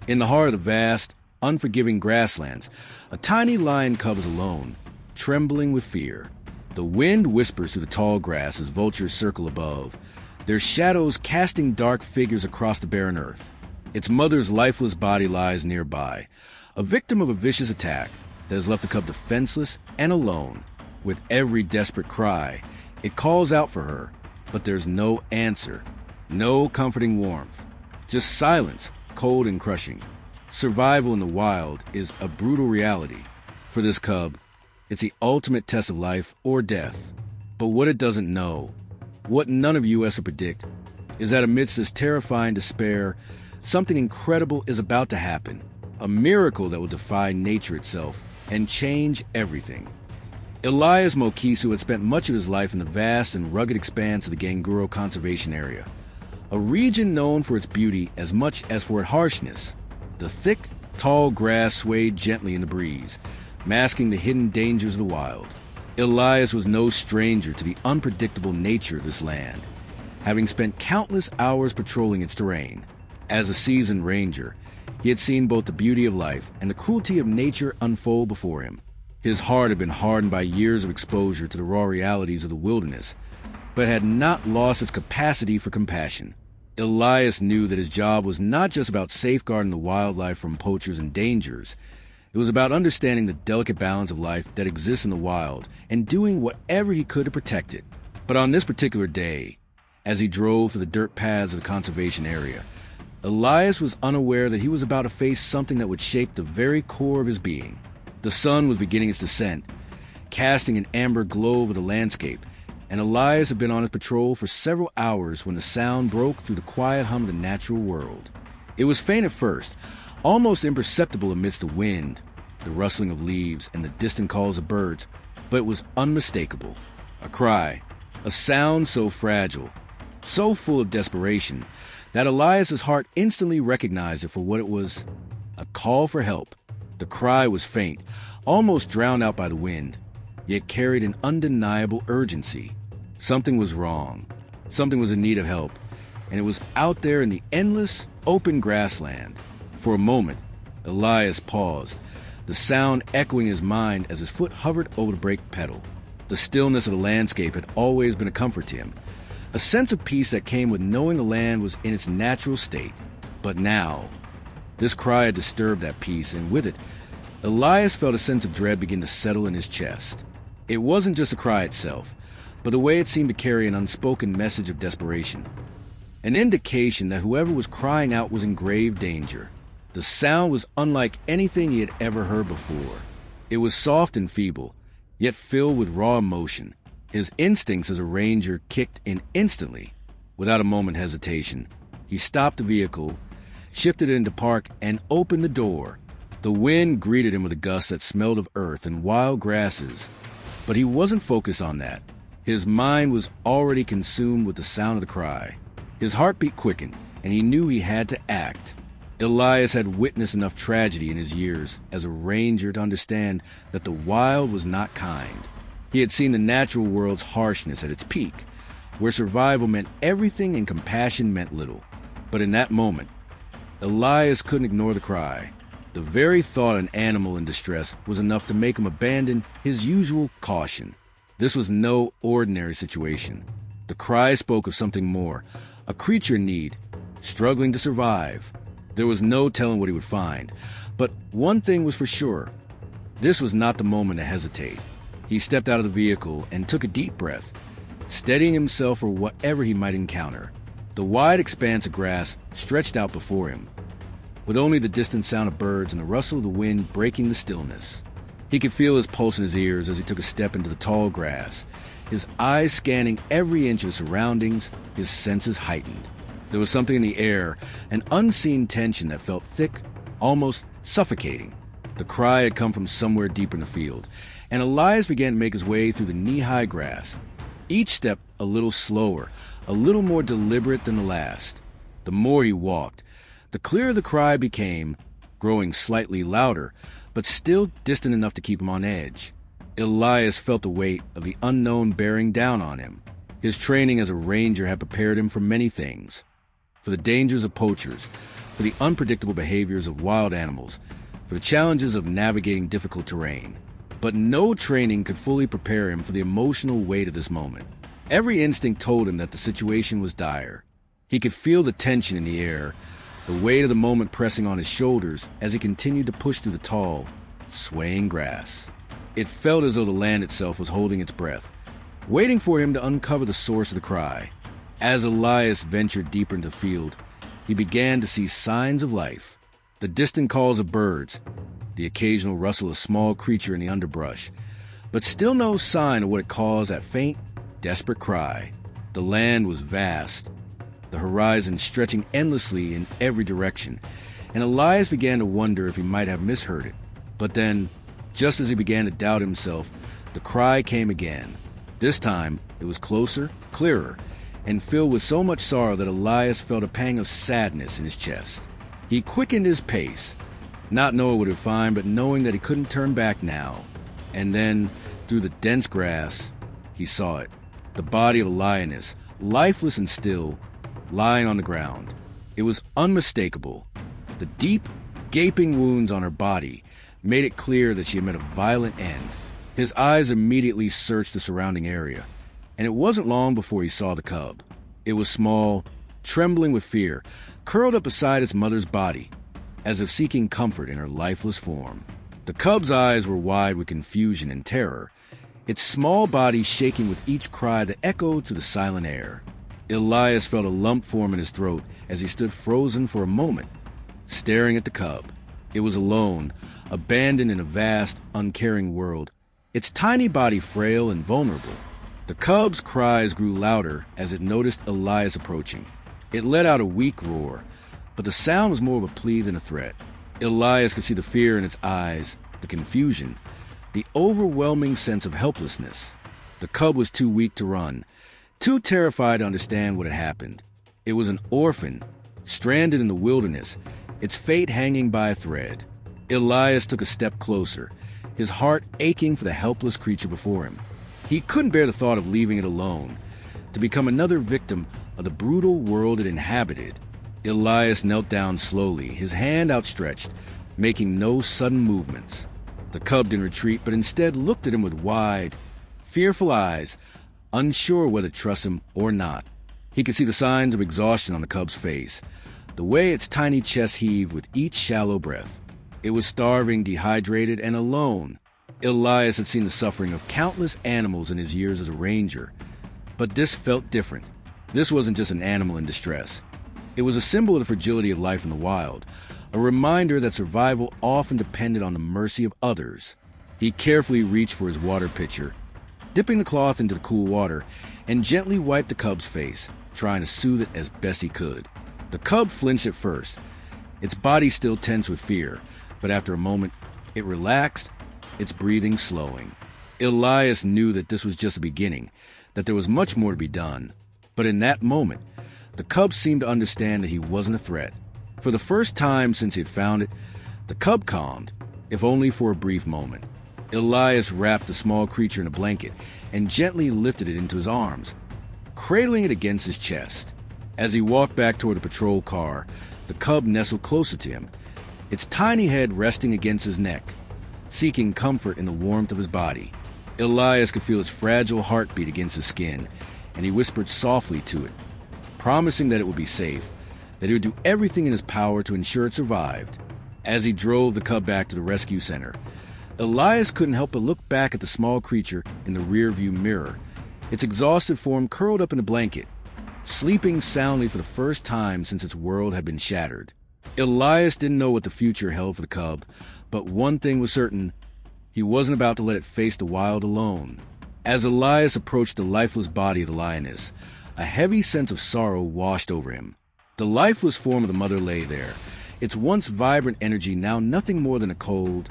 In the heart of the vast, unforgiving grasslands, a tiny lion cub is alone, trembling with fear. The wind whispers through the tall grass as vultures circle above, their shadows casting dark figures across the barren earth. Its mother's lifeless body lies nearby, a victim of a vicious attack that has left the cub defenseless and alone. With every desperate cry, it calls out for her, but there's no answer, no comforting warmth, just silence, cold and crushing. Survival in the wild is a brutal reality. For this cub, it's the ultimate test of life or death. But what it doesn't know, what none of us would predict, is that amidst this terrifying despair, something incredible is about to happen, a miracle that will defy nature itself and change everything. Elias Mokisu had spent much of his life in the vast and rugged expanse of the Nguru Conservation Area, a region known for its beauty as much as for its harshness. The thick, tall grass swayed gently in the breeze, masking the hidden dangers of the wild. Elias was no stranger to the unpredictable nature of this land, having spent countless hours patrolling its terrain. As a seasoned ranger, he had seen both the beauty of life and the cruelty of nature unfold before him. His heart had been hardened by years of exposure to the raw realities of the wilderness, but had not lost its capacity for compassion. Elias knew that his job was not just about safeguarding the wildlife from poachers and dangers. It was about understanding the delicate balance of life that exists in the wild and doing whatever he could to protect it. But on this particular day, as he drove through the dirt paths of the conservation area, Elias was unaware that he was about to face something that would shake the very core of his being. The sun was beginning its descent, casting an amber glow over the landscape, and Elias had been on his patrol for several hours when the sound broke through the quiet hum of the natural world. It was faint at first, almost imperceptible amidst the wind, the rustling of leaves, and the distant calls of birds, but it was unmistakable. A cry, a sound so fragile, so full of desperation, that Elias's heart instantly recognized it for what it was, a call for help. The cry was faint, almost drowned out by the wind, yet carried an undeniable urgency. Something was wrong. Something was in need of help, and it was out there in the endless, open grassland. For a moment, Elias paused, the sound echoing in his mind as his foot hovered over the brake pedal. The stillness of the landscape had always been a comfort to him, a sense of peace that came with knowing the land was in its natural state. But now, this cry had disturbed that peace, and with it, Elias felt a sense of dread begin to settle in his chest. It wasn't just the cry itself, but the way it seemed to carry an unspoken message of desperation, an indication that whoever was crying out was in grave danger. The sound was unlike anything he had ever heard before. It was soft and feeble, yet filled with raw emotion. His instincts as a ranger kicked in instantly. Without a moment's hesitation, he stopped the vehicle, shifted it into park, and opened the door. The wind greeted him with a gust that smelled of earth and wild grasses. But he wasn't focused on that. His mind was already consumed with the sound of the cry. His heartbeat quickened, and he knew he had to act. Elias had witnessed enough tragedy in his years as a ranger to understand that the wild was not kind. He had seen the natural world's harshness at its peak, where survival meant everything and compassion meant little. But in that moment, Elias couldn't ignore the cry. The very thought of an animal in distress was enough to make him abandon his usual caution. This was no ordinary situation. The cry spoke of something more, a creature in need, struggling to survive. There was no telling what he would find, but one thing was for sure. This was not the moment to hesitate. He stepped out of the vehicle and took a deep breath, steadying himself for whatever he might encounter. The wide expanse of grass stretched out before him, with only the distant sound of birds and the rustle of the wind breaking the stillness. He could feel his pulse in his ears as he took a step into the tall grass, his eyes scanning every inch of his surroundings, his senses heightened. There was something in the air, an unseen tension that felt thick, almost suffocating. The cry had come from somewhere deeper in the field, and Elias began to make his way through the knee-high grass, each step a little slower, a little more deliberate than the last. The more he walked, the clearer the cry became, growing slightly louder, but still distant enough to keep him on edge. Elias felt the weight of the unknown bearing down on him. His training as a ranger had prepared him for many things. for the dangers of poachers, for the unpredictable behaviors of wild animals, for the challenges of navigating difficult terrain. But no training could fully prepare him for the emotional weight of this moment. Every instinct told him that the situation was dire. He could feel the tension in the air, the weight of the moment pressing on his shoulders as he continued to push through the tall, swaying grass. It felt as though the land itself was holding its breath, waiting for him to uncover the source of the cry. As Elias ventured deeper into the field, he began to see signs of life. The distant calls of birds, the occasional rustle of a small creature in the underbrush, but still no sign of what had caused that faint, desperate cry. The land was vast, the horizon stretching endlessly in every direction, and Elias began to wonder if he might have misheard it. But then, just as he began to doubt himself, the cry came again. This time, it was closer, clearer, and filled with so much sorrow that Elias felt a pang of sadness in his chest. He quickened his pace, not knowing what he would find, but knowing that he couldn't turn back now. And then, through the dense grass, he saw it. The body of a lioness, lifeless and still, lying on the ground. It was unmistakable. The deep, gaping wounds on her body made it clear that she had met a violent end. His eyes immediately searched the surrounding area, and it wasn't long before he saw the cub. It was small, trembling with fear, curled up beside its mother's body, as if seeking comfort in her lifeless form. The cub's eyes were wide with confusion and terror, its small body shaking with each cry that echoed through the silent air. Elias felt a lump form in his throat as he stood frozen for a moment, staring at the cub. It was alone, abandoned in a vast, uncaring world, its tiny body frail and vulnerable. The cub's cries grew louder as it noticed Elias approaching. It let out a weak roar, but the sound was more of a plea than a threat. Elias could see the fear in its eyes, the confusion, the overwhelming sense of helplessness. The cub was too weak to run, too terrified to understand what had happened. It was an orphan, stranded in the wilderness, its fate hanging by a thread. Elias took a step closer, his heart aching for the helpless creature before him. He couldn't bear the thought of leaving it alone, to become another victim of the brutal world it inhabited. Elias knelt down slowly, his hand outstretched, making no sudden movements. The cub didn't retreat, but instead looked at him with wide, fearful eyes, unsure whether to trust him or not. He could see the signs of exhaustion on the cub's face, the way its tiny chest heaved with each shallow breath. It was starving, dehydrated, and alone. Elias had seen the suffering of countless animals in his years as a ranger, but this felt different. This wasn't just an animal in distress. It was a symbol of the fragility of life in the wild, a reminder that survival often depended on the mercy of others. He carefully reached for his water pitcher, dipping the cloth into the cool water, and gently wiped the cub's face, trying to soothe it as best he could. The cub flinched at first, its body still tense with fear, but after a moment, it relaxed, its breathing slowing. Elias knew that this was just the beginning, that there was much more to be done. But in that moment, the cub seemed to understand that he wasn't a threat. For the first time since he had found it, the cub calmed, if only for a brief moment. Elias wrapped the small creature in a blanket and gently lifted it into his arms, cradling it against his chest. As he walked back toward the patrol car, the cub nestled closer to him, its tiny head resting against his neck, seeking comfort in the warmth of his body. Elias could feel its fragile heartbeat against his skin, and he whispered softly to it, promising that it would be safe, that he would do everything in his power to ensure it survived. As he drove the cub back to the rescue center, Elias couldn't help but look back at the small creature in the rearview mirror, its exhausted form curled up in a blanket, sleeping soundly for the first time since its world had been shattered. Elias didn't know what the future held for the cub, but one thing was certain: he wasn't about to let it face the wild alone. As Elias approached the lifeless body of the lioness, a heavy sense of sorrow washed over him. The lifeless form of the mother lay there, its once vibrant energy now nothing more than a cold,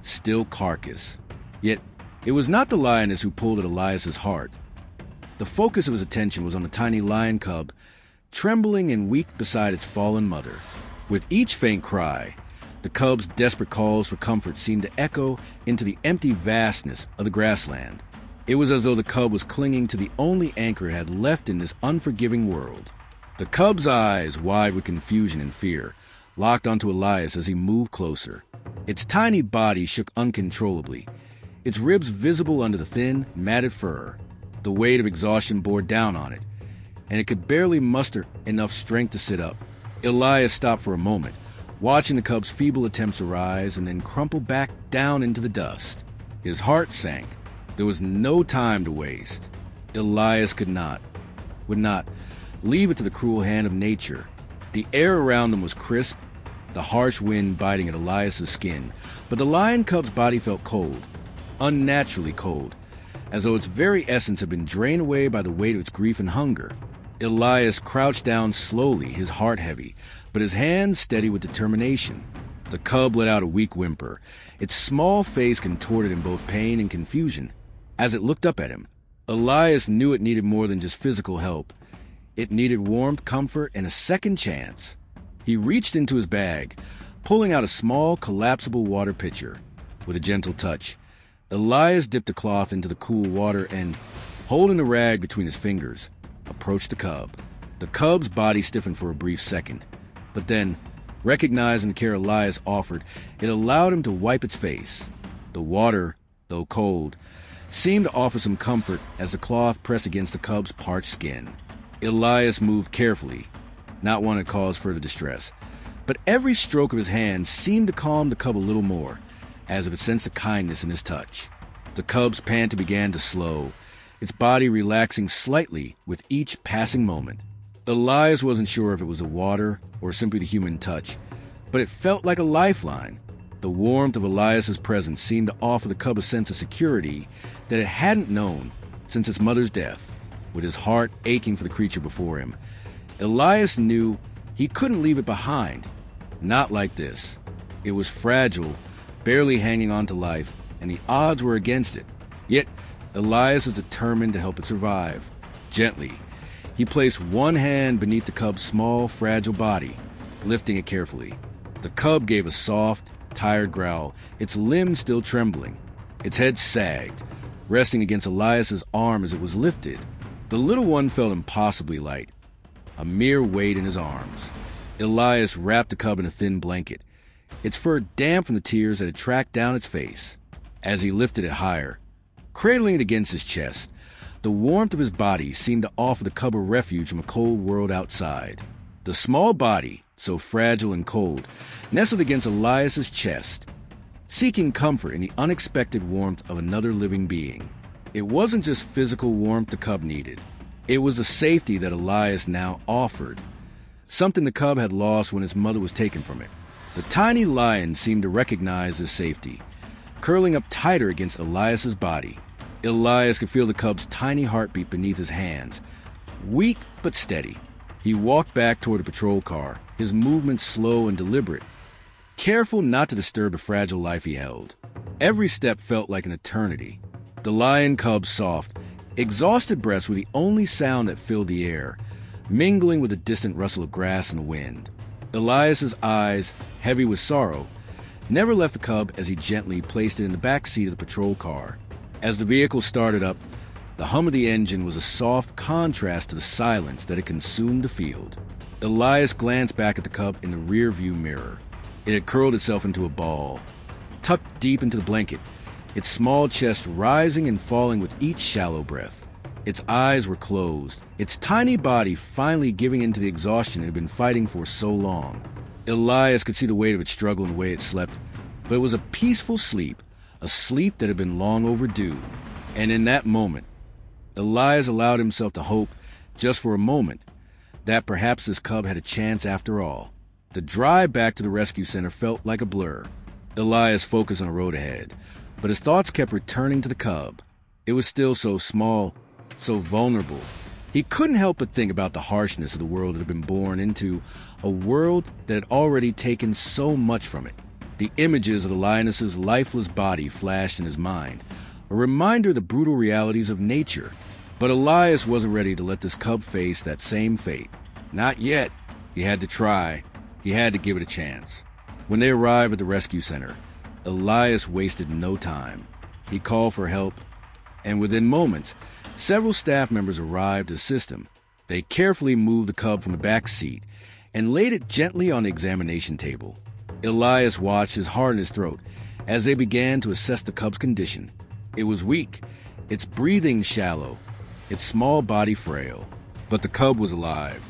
still carcass. Yet, it was not the lioness who pulled at Elias's heart. The focus of his attention was on the tiny lion cub, trembling and weak beside its fallen mother. With each faint cry, the cub's desperate calls for comfort seemed to echo into the empty vastness of the grassland. It was as though the cub was clinging to the only anchor it had left in this unforgiving world. The cub's eyes, wide with confusion and fear, locked onto Elias as he moved closer. Its tiny body shook uncontrollably, its ribs visible under the thin, matted fur. The weight of exhaustion bore down on it, and it could barely muster enough strength to sit up. Elias stopped for a moment, watching the cub's feeble attempts to rise and then crumple back down into the dust. His heart sank. There was no time to waste. Elias would not, leave it to the cruel hand of nature. The air around them was crisp, the harsh wind biting at Elias's skin, but the lion cub's body felt cold, unnaturally cold, as though its very essence had been drained away by the weight of its grief and hunger. Elias crouched down slowly, his heart heavy, but his hands steady with determination. The cub let out a weak whimper, its small face contorted in both pain and confusion. As it looked up at him, Elias knew it needed more than just physical help. It needed warmth, comfort, and a second chance. He reached into his bag, pulling out a small, collapsible water pitcher. With a gentle touch, Elias dipped a cloth into the cool water and, holding the rag between his fingers, approached the cub. The cub's body stiffened for a brief second, but then, recognizing the care Elias offered, it allowed him to wipe its face. The water, though cold, seemed to offer some comfort as the cloth pressed against the cub's parched skin. Elias moved carefully, not wanting to cause further distress, but every stroke of his hand seemed to calm the cub a little more, as if it sensed the kindness in his touch. The cub's panting began to slow, its body relaxing slightly with each passing moment. Elias wasn't sure if it was the water or simply the human touch, but it felt like a lifeline. The warmth of Elias's presence seemed to offer the cub a sense of security that it hadn't known since its mother's death. With his heart aching for the creature before him, Elias knew he couldn't leave it behind. Not like this. It was fragile, barely hanging on to life, and the odds were against it. Yet, Elias was determined to help it survive. Gently, he placed one hand beneath the cub's small, fragile body, lifting it carefully. The cub gave a soft, tired growl, its limbs still trembling. Its head sagged, resting against Elias's arm as it was lifted. The little one felt impossibly light, a mere weight in his arms. Elias wrapped the cub in a thin blanket, its fur damp from the tears that had tracked down its face. As he lifted it higher, cradling it against his chest, the warmth of his body seemed to offer the cub a refuge from a cold world outside. The small body, so fragile and cold, nestled against Elias's chest, seeking comfort in the unexpected warmth of another living being. It wasn't just physical warmth the cub needed. It was the safety that Elias now offered, something the cub had lost when its mother was taken from it. The tiny lion seemed to recognize this safety, curling up tighter against Elias's body. Elias could feel the cub's tiny heartbeat beneath his hands, weak but steady. He walked back toward the patrol car, his movements slow and deliberate, careful not to disturb the fragile life he held. Every step felt like an eternity. The lion cub's soft, exhausted breaths were the only sound that filled the air, mingling with the distant rustle of grass and the wind. Elias's eyes, heavy with sorrow, never left the cub as he gently placed it in the back seat of the patrol car. As the vehicle started up, the hum of the engine was a soft contrast to the silence that had consumed the field. Elias glanced back at the cub in the rear-view mirror. It had curled itself into a ball, tucked deep into the blanket, its small chest rising and falling with each shallow breath. Its eyes were closed, its tiny body finally giving in to the exhaustion it had been fighting for so long. Elias could see the weight of its struggle in the way it slept, but it was a peaceful sleep, a sleep that had been long overdue. And in that moment, Elias allowed himself to hope, just for a moment, that perhaps this cub had a chance after all. The drive back to the rescue center felt like a blur. Elias focused on the road ahead, but his thoughts kept returning to the cub. It was still so small, so vulnerable. He couldn't help but think about the harshness of the world it had been born into, a world that had already taken so much from it. The images of the lioness's lifeless body flashed in his mind, a reminder of the brutal realities of nature. But Elias wasn't ready to let this cub face that same fate. Not yet. He had to try. He had to give it a chance. When they arrived at the rescue center, Elias wasted no time. He called for help, and within moments, several staff members arrived to assist him. They carefully moved the cub from the back seat and laid it gently on the examination table. Elias watched his heart in his throat as they began to assess the cub's condition. It was weak, its breathing shallow, its small body frail. But the cub was alive,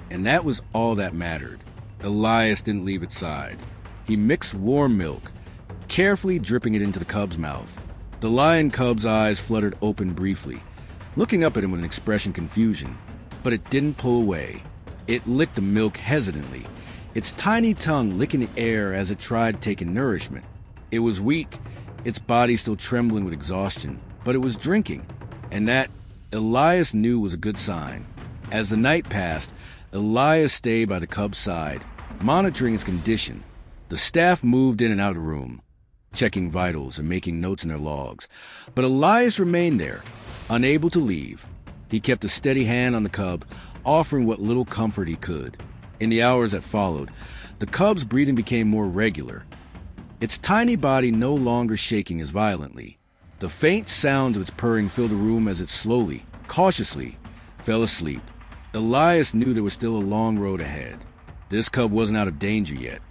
and that was all that mattered. Elias didn't leave its side. He mixed warm milk, carefully dripping it into the cub's mouth. The lion cub's eyes fluttered open briefly, looking up at him with an expression of confusion. But it didn't pull away. It licked the milk hesitantly, its tiny tongue licking the air as it tried taking nourishment. It was weak, its body still trembling with exhaustion, but it was drinking, and that, Elias knew, was a good sign. As the night passed, Elias stayed by the cub's side, monitoring its condition. The staff moved in and out of the room, checking vitals and making notes in their logs. But Elias remained there, unable to leave. He kept a steady hand on the cub, offering what little comfort he could. In the hours that followed, the cub's breathing became more regular, its tiny body no longer shaking as violently. The faint sounds of its purring filled the room as it slowly, cautiously, fell asleep. Elias knew there was still a long road ahead. This cub wasn't out of danger yet,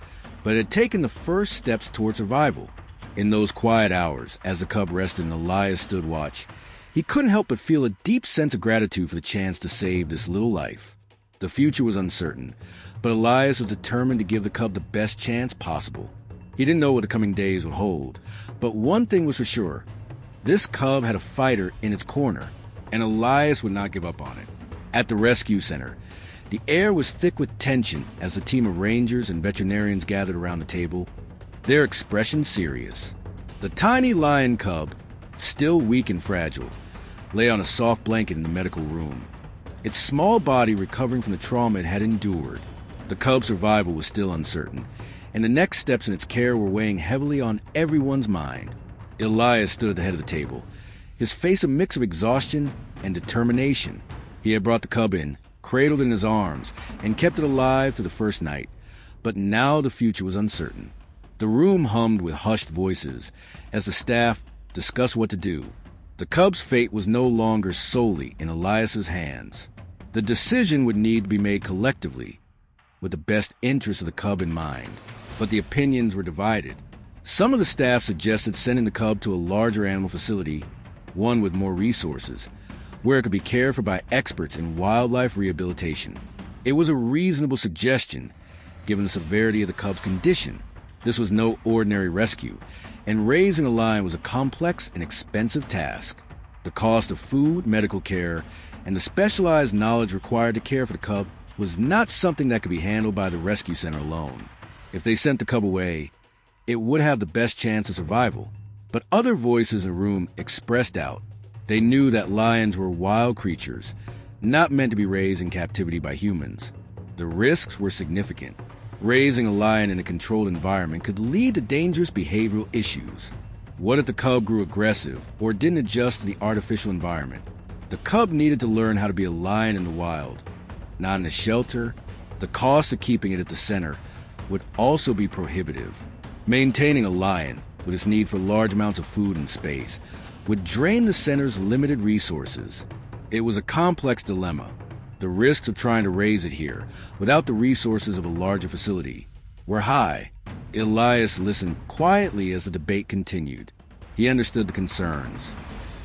but it had taken the first steps toward survival. In those quiet hours, as the cub rested and Elias stood watch, he couldn't help but feel a deep sense of gratitude for the chance to save this little life. The future was uncertain, but Elias was determined to give the cub the best chance possible. He didn't know what the coming days would hold, but one thing was for sure. This cub had a fighter in its corner, and Elias would not give up on it. At the rescue center, the air was thick with tension as the team of rangers and veterinarians gathered around the table, their expression serious. The tiny lion cub, still weak and fragile, lay on a soft blanket in the medical room, its small body recovering from the trauma it had endured. The cub's survival was still uncertain, and the next steps in its care were weighing heavily on everyone's mind. Elias stood at the head of the table, his face a mix of exhaustion and determination. He had brought the cub in, cradled in his arms, and kept it alive through the first night. But now the future was uncertain. The room hummed with hushed voices as the staff discussed what to do. The cub's fate was no longer solely in Elias's hands. The decision would need to be made collectively, with the best interests of the cub in mind. But the opinions were divided. Some of the staff suggested sending the cub to a larger animal facility, one with more resources, where it could be cared for by experts in wildlife rehabilitation. It was a reasonable suggestion, given the severity of the cub's condition. This was no ordinary rescue, and raising a lion was a complex and expensive task. The cost of food, medical care, and the specialized knowledge required to care for the cub was not something that could be handled by the rescue center alone. If they sent the cub away, it would have the best chance of survival. But other voices in the room expressed doubt. They knew that lions were wild creatures, not meant to be raised in captivity by humans. The risks were significant. Raising a lion in a controlled environment could lead to dangerous behavioral issues. What if the cub grew aggressive or didn't adjust to the artificial environment? The cub needed to learn how to be a lion in the wild, not in a shelter. The cost of keeping it at the center would also be prohibitive. Maintaining a lion, with its need for large amounts of food and space, would drain the center's limited resources. It was a complex dilemma. The risks of trying to raise it here, without the resources of a larger facility, were high. Elias listened quietly as the debate continued. He understood the concerns.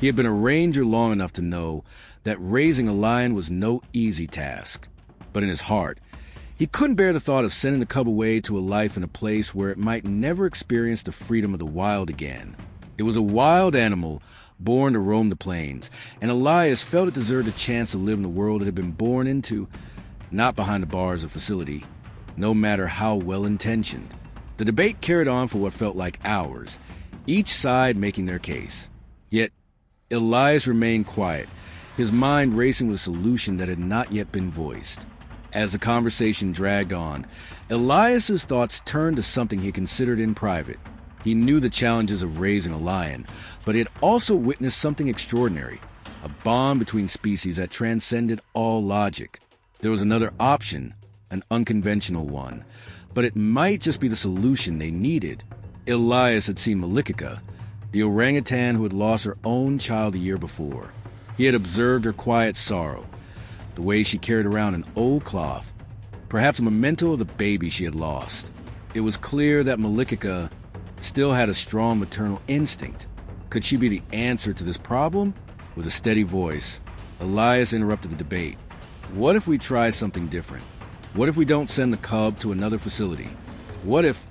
He had been a ranger long enough to know that raising a lion was no easy task. But in his heart, he couldn't bear the thought of sending the cub away to a life in a place where it might never experience the freedom of the wild again. It was a wild animal, born to roam the plains, and Elias felt it deserved a chance to live in the world it had been born into, not behind the bars of facility, no matter how well-intentioned. The debate carried on for what felt like hours, each side making their case. Yet, Elias remained quiet, his mind racing with a solution that had not yet been voiced. As the conversation dragged on, Elias's thoughts turned to something he considered in private. He knew the challenges of raising a lion, but he had also witnessed something extraordinary, a bond between species that transcended all logic. There was another option, an unconventional one, but it might just be the solution they needed. Elias had seen Malikica, the orangutan who had lost her own child a year before. He had observed her quiet sorrow, the way she carried around an old cloth, perhaps a memento of the baby she had lost. It was clear that Malikica still had a strong maternal instinct. Could she be the answer to this problem? With a steady voice, Elias interrupted the debate. What if we try something different? What if we don't send the cub to another facility? What if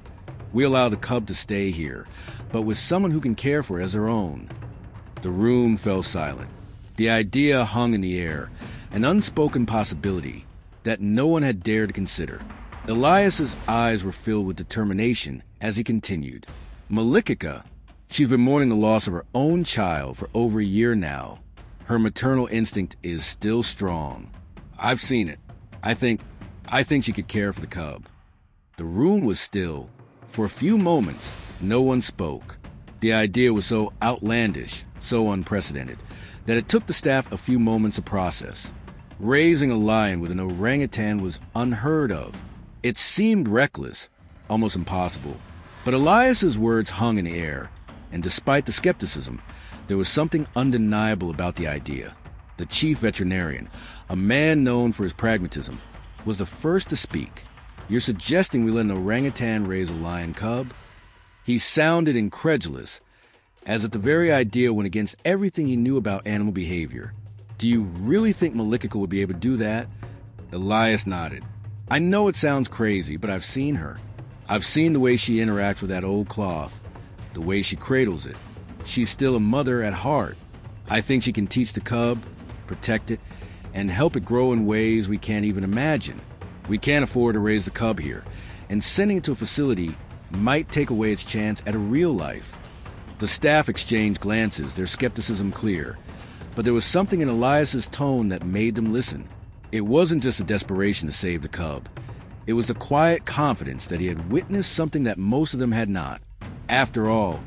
we allow the cub to stay here, but with someone who can care for it as her own? The room fell silent. The idea hung in the air, an unspoken possibility that no one had dared to consider. Elias's eyes were filled with determination as he continued. Malikica, she's been mourning the loss of her own child for over a year now. Her maternal instinct is still strong. I've seen it. I think she could care for the cub. The room was still. For a few moments, no one spoke. The idea was so outlandish, so unprecedented, that it took the staff a few moments to process. Raising a lion with an orangutan was unheard of. It seemed reckless, almost impossible. But Elias's words hung in the air, and despite the skepticism, there was something undeniable about the idea. The chief veterinarian, a man known for his pragmatism, was the first to speak. You're suggesting we let an orangutan raise a lion cub? He sounded incredulous, as if the very idea went against everything he knew about animal behavior. Do you really think Malikica would be able to do that? Elias nodded. I know it sounds crazy, but I've seen her. I've seen the way she interacts with that old cloth, the way she cradles it. She's still a mother at heart. I think she can teach the cub, protect it, and help it grow in ways we can't even imagine. We can't afford to raise the cub here, and sending it to a facility might take away its chance at a real life. The staff exchanged glances, their skepticism clear, but there was something in Elias's tone that made them listen. It wasn't just a desperation to save the cub. It was a quiet confidence that he had witnessed something that most of them had not. After all,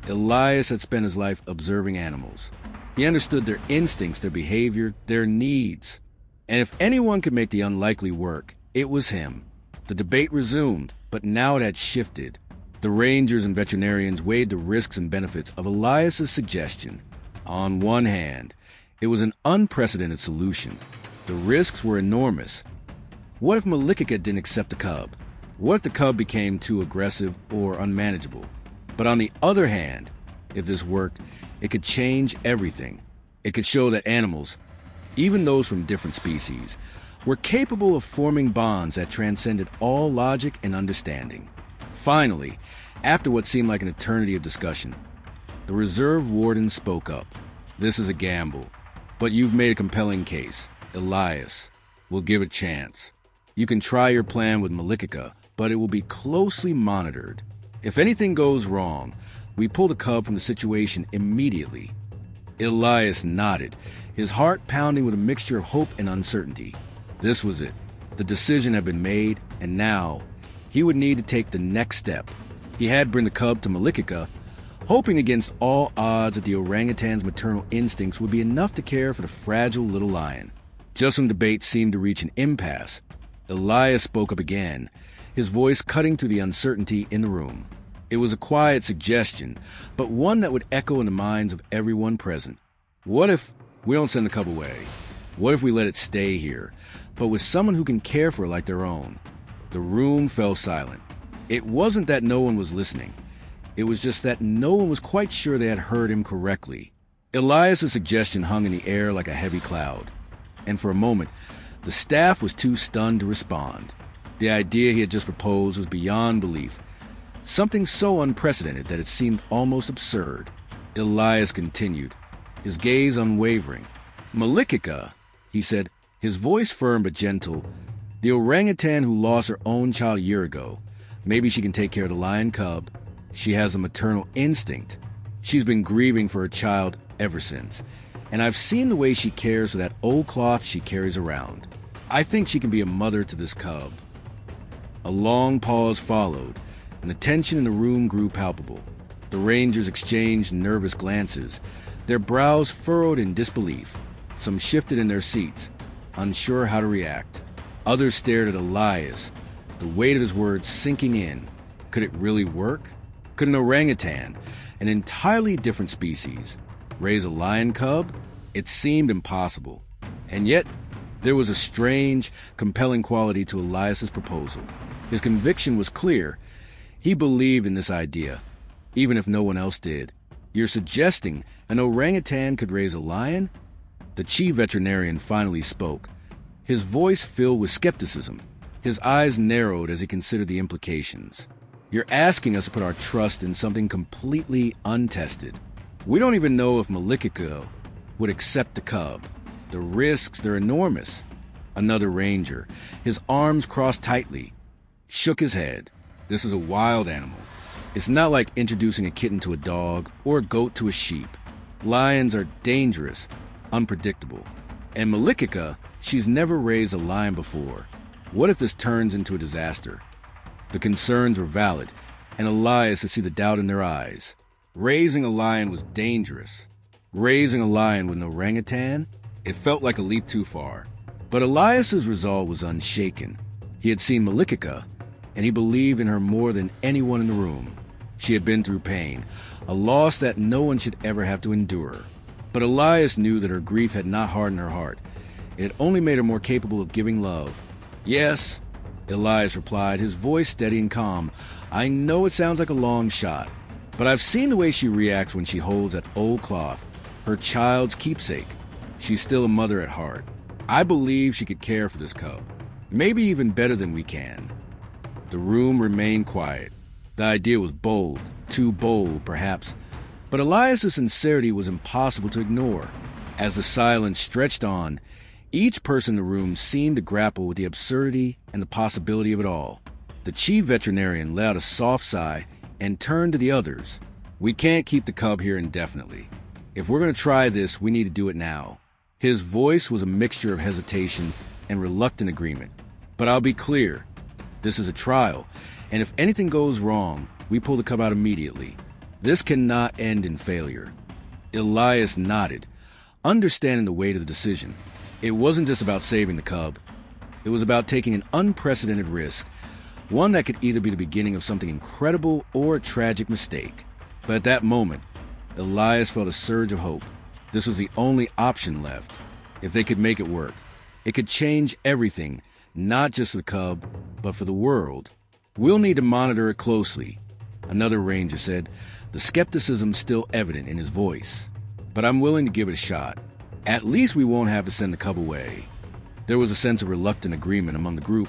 Elias had spent his life observing animals. He understood their instincts, their behavior, their needs. And if anyone could make the unlikely work, it was him. The debate resumed, but now it had shifted. The rangers and veterinarians weighed the risks and benefits of Elias's suggestion. On one hand, it was an unprecedented solution. The risks were enormous. What if Malikica didn't accept the cub? What if the cub became too aggressive or unmanageable? But on the other hand, if this worked, it could change everything. It could show that animals, even those from different species, were capable of forming bonds that transcended all logic and understanding. Finally, after what seemed like an eternity of discussion, the reserve warden spoke up. This is a gamble, but you've made a compelling case. Elias, we'll give it a chance. You can try your plan with Malikica, but it will be closely monitored. If anything goes wrong, we pull the cub from the situation immediately. Elias nodded, his heart pounding with a mixture of hope and uncertainty. This was it. The decision had been made, and now he would need to take the next step. He had to bring the cub to Malikica, hoping against all odds that the orangutan's maternal instincts would be enough to care for the fragile little lion. Just when debate seemed to reach an impasse, Elias spoke up again, his voice cutting through the uncertainty in the room. It was a quiet suggestion, but one that would echo in the minds of everyone present. What if we don't send the cub away? What if we let it stay here, but with someone who can care for it like their own? The room fell silent. It wasn't that no one was listening. It was just that no one was quite sure they had heard him correctly. Elias's suggestion hung in the air like a heavy cloud, and for a moment, the staff was too stunned to respond. The idea he had just proposed was beyond belief, something so unprecedented that it seemed almost absurd. Elias continued, his gaze unwavering. Malikica, he said, his voice firm but gentle, the orangutan who lost her own child a year ago. Maybe she can take care of the lion cub. She has a maternal instinct. She's been grieving for her child ever since, and I've seen the way she cares for that old cloth she carries around. I think she can be a mother to this cub. A long pause followed, and the tension in the room grew palpable. The rangers exchanged nervous glances, their brows furrowed in disbelief. Some shifted in their seats, unsure how to react. Others stared at Elias, the weight of his words sinking in. Could it really work? Could an orangutan, an entirely different species, raise a lion cub? It seemed impossible. And yet, There was a strange, compelling quality to Elias's proposal. His conviction was clear. He believed in this idea, even if no one else did. You're suggesting an orangutan could raise a lion? The chief veterinarian finally spoke, his voice filled with skepticism. His eyes narrowed as he considered the implications. You're asking us to put our trust in something completely untested. We don't even know if Malikica would accept the cub. The risks, they're enormous. Another ranger, his arms crossed tightly, shook his head. This is a wild animal. It's not like introducing a kitten to a dog or a goat to a sheep. Lions are dangerous, unpredictable. And Malikica, she's never raised a lion before. What if this turns into a disaster? The concerns were valid, and Elias could see the doubt in their eyes. Raising a lion was dangerous. Raising a lion with an orangutan? It felt like a leap too far. But Elias's resolve was unshaken. He had seen Malikica, and he believed in her more than anyone in the room. She had been through pain, a loss that no one should ever have to endure. But Elias knew that her grief had not hardened her heart. It had only made her more capable of giving love. Yes, Elias replied, his voice steady and calm. I know it sounds like a long shot, but I've seen the way she reacts when she holds that old cloth, her child's keepsake. She's still a mother at heart. I believe she could care for this cub, maybe even better than we can. The room remained quiet. The idea was bold, too bold, perhaps, but Elias's sincerity was impossible to ignore. As the silence stretched on, each person in the room seemed to grapple with the absurdity and the possibility of it all. The chief veterinarian let out a soft sigh and turned to the others. We can't keep the cub here indefinitely. If we're going to try this, we need to do it now. His voice was a mixture of hesitation and reluctant agreement. But I'll be clear, this is a trial, and if anything goes wrong, we pull the cub out immediately. This cannot end in failure. Elias nodded, understanding the weight of the decision. It wasn't just about saving the cub. It was about taking an unprecedented risk, one that could either be the beginning of something incredible or a tragic mistake. But at that moment, Elias felt a surge of hope. This was the only option left. If they could make it work, it could change everything, not just for the cub, but for the world. We'll need to monitor it closely, another ranger said, the skepticism still evident in his voice. But I'm willing to give it a shot. At least we won't have to send the cub away. There was a sense of reluctant agreement among the group,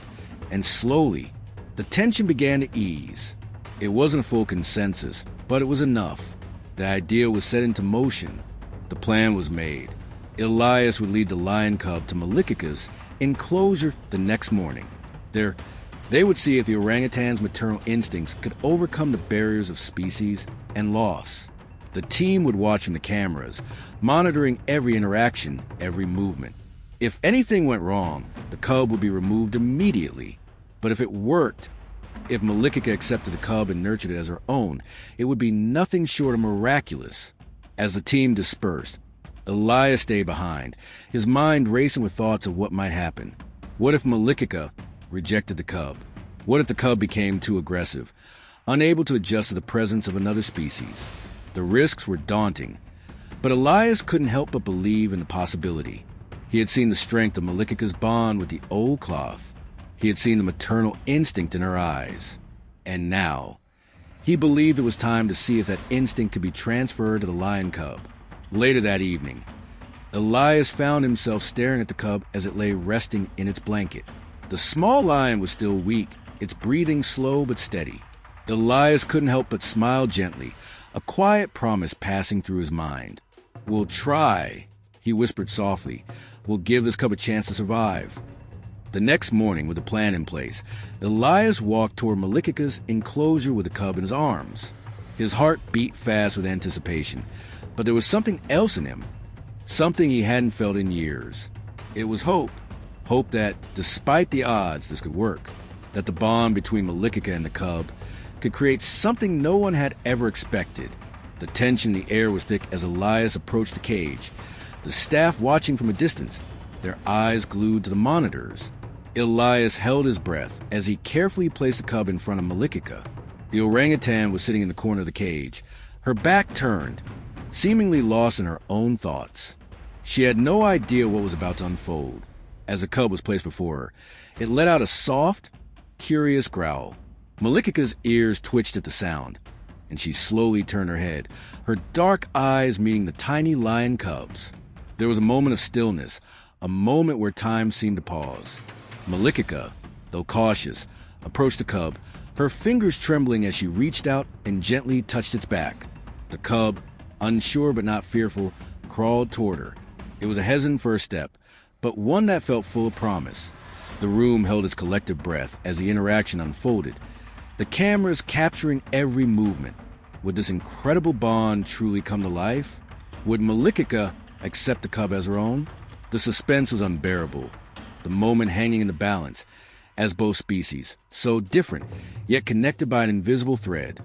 and slowly, the tension began to ease. It wasn't a full consensus, but it was enough. The idea was set into motion. The plan was made. Elias would lead the lion cub to Malikica's enclosure the next morning. There, they would see if the orangutan's maternal instincts could overcome the barriers of species and loss. The team would watch from the cameras, monitoring every interaction, every movement. If anything went wrong, the cub would be removed immediately. But if it worked, if Malikica accepted the cub and nurtured it as her own, it would be nothing short of miraculous. As the team dispersed, Elias stayed behind, his mind racing with thoughts of what might happen. What if Malikica rejected the cub? What if the cub became too aggressive, unable to adjust to the presence of another species? The risks were daunting, but Elias couldn't help but believe in the possibility. He had seen the strength of Malikica's bond with the old cloth. He had seen the maternal instinct in her eyes. And now, he believed it was time to see if that instinct could be transferred to the lion cub. Later that evening, Elias found himself staring at the cub as it lay resting in its blanket. The small lion was still weak, its breathing slow but steady. Elias couldn't help but smile gently, a quiet promise passing through his mind. We'll try, he whispered softly. We'll give this cub a chance to survive. The next morning, with a plan in place, Elias walked toward Malikica's enclosure with the cub in his arms. His heart beat fast with anticipation, but there was something else in him, something he hadn't felt in years. It was hope. Hope that, despite the odds, this could work, that the bond between Malikica and the cub could create something no one had ever expected. The tension in the air was thick as Elias approached the cage, the staff watching from a distance, their eyes glued to the monitors. Elias held his breath as he carefully placed the cub in front of Malikica. The orangutan was sitting in the corner of the cage, her back turned, seemingly lost in her own thoughts. She had no idea what was about to unfold. as the cub was placed before her. It let out a soft, curious growl. Malikica's ears twitched at the sound, and she slowly turned her head, her dark eyes meeting the tiny lion cub's. There was a moment of stillness, a moment where time seemed to pause. Malikica, though cautious, approached the cub, her fingers trembling as she reached out and gently touched its back. The cub, unsure but not fearful, crawled toward her. It was a hesitant first step, but one that felt full of promise. The room held its collective breath as the interaction unfolded, the cameras capturing every movement. Would this incredible bond truly come to life? Would Malikica accept the cub as her own? The suspense was unbearable, the moment hanging in the balance, as both species, so different, yet connected by an invisible thread,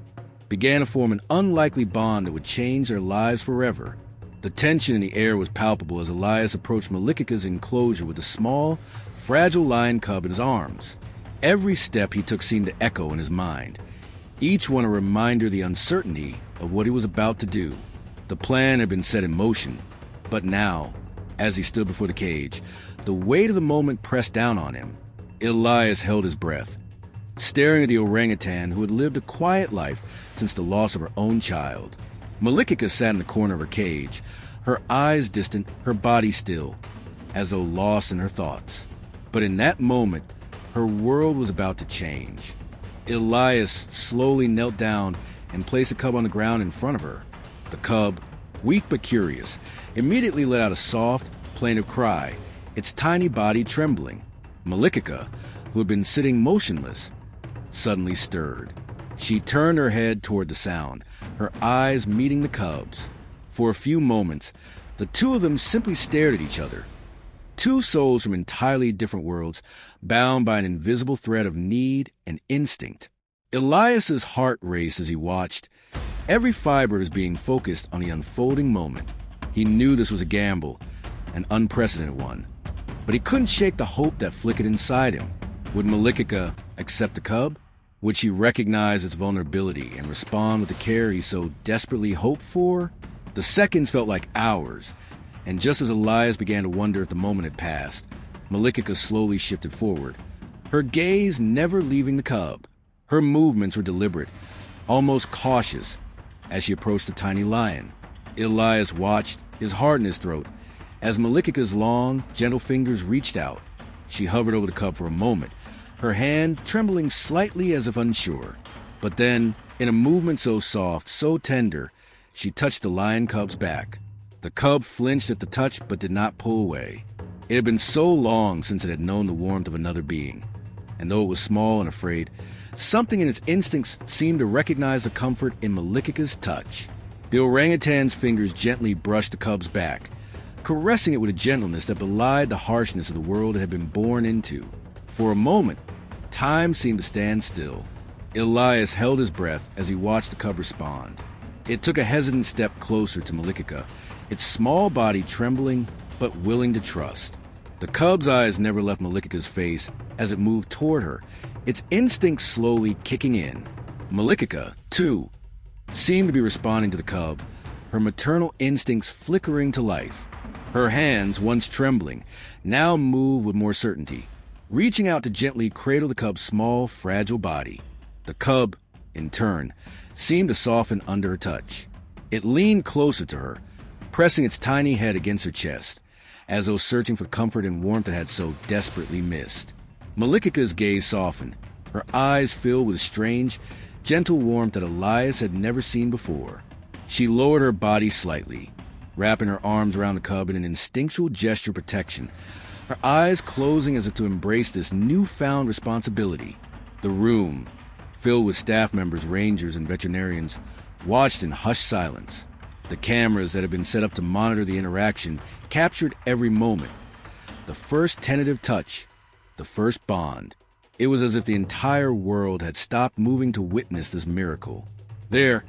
began to form an unlikely bond that would change their lives forever. The tension in the air was palpable as Elias approached Malikica's enclosure with a small, fragile lion cub in his arms. Every step he took seemed to echo in his mind, each one a reminder of the uncertainty of what he was about to do. The plan had been set in motion, but now, as he stood before the cage, the weight of the moment pressed down on him. Elias held his breath, staring at the orangutan who had lived a quiet life since the loss of her own child. Malikica sat in the corner of her cage, her eyes distant, her body still, as though lost in her thoughts. But in that moment, her world was about to change. Elias slowly knelt down and placed the cub on the ground in front of her. The cub, weak but curious, immediately let out a soft, plaintive cry, its tiny body trembling. Malikica, who had been sitting motionless, suddenly stirred. She turned her head toward the sound, her eyes meeting the cub's. For a few moments, the two of them simply stared at each other. Two souls from entirely different worlds, bound by an invisible thread of need and instinct. Elias's heart raced as he watched. Every fiber was being focused on the unfolding moment. He knew this was a gamble, an unprecedented one. But he couldn't shake the hope that flickered inside him. Would Malikica accept the cub? Would she recognize its vulnerability and respond with the care he so desperately hoped for? The seconds felt like hours, and just as Elias began to wonder if the moment had passed, Malikica slowly shifted forward, her gaze never leaving the cub. Her movements were deliberate, almost cautious, as she approached the tiny lion. Elias watched, his heart in his throat, as Malikica's long, gentle fingers reached out. She hovered over the cub for a moment, her hand trembling slightly as if unsure. But then, in a movement so soft, so tender, she touched the lion cub's back. The cub flinched at the touch but did not pull away. It had been so long since it had known the warmth of another being, and though it was small and afraid, something in its instincts seemed to recognize the comfort in Malikica's touch. The orangutan's fingers gently brushed the cub's back, caressing it with a gentleness that belied the harshness of the world it had been born into. For a moment, time seemed to stand still. Elias held his breath as he watched the cub respond. It took a hesitant step closer to Malikica, its small body trembling but willing to trust. The cub's eyes never left Malikica's face as it moved toward her, its instincts slowly kicking in. Malikica, too, seemed to be responding to the cub, her maternal instincts flickering to life. Her hands, once trembling, now moved with more certainty, reaching out to gently cradle the cub's small, fragile body. The cub, in turn, seemed to soften under her touch. It leaned closer to her, pressing its tiny head against her chest, as though searching for comfort and warmth it had so desperately missed. Malikica's gaze softened, her eyes filled with a strange, gentle warmth that Elias had never seen before. She lowered her body slightly, wrapping her arms around the cub in an instinctual gesture of protection, her eyes closing as if to embrace this newfound responsibility. The room, filled with staff members, rangers, and veterinarians, watched in hushed silence. The cameras that had been set up to monitor the interaction captured every moment. The first tentative touch, the first bond. It was as if the entire world had stopped moving to witness this miracle. There,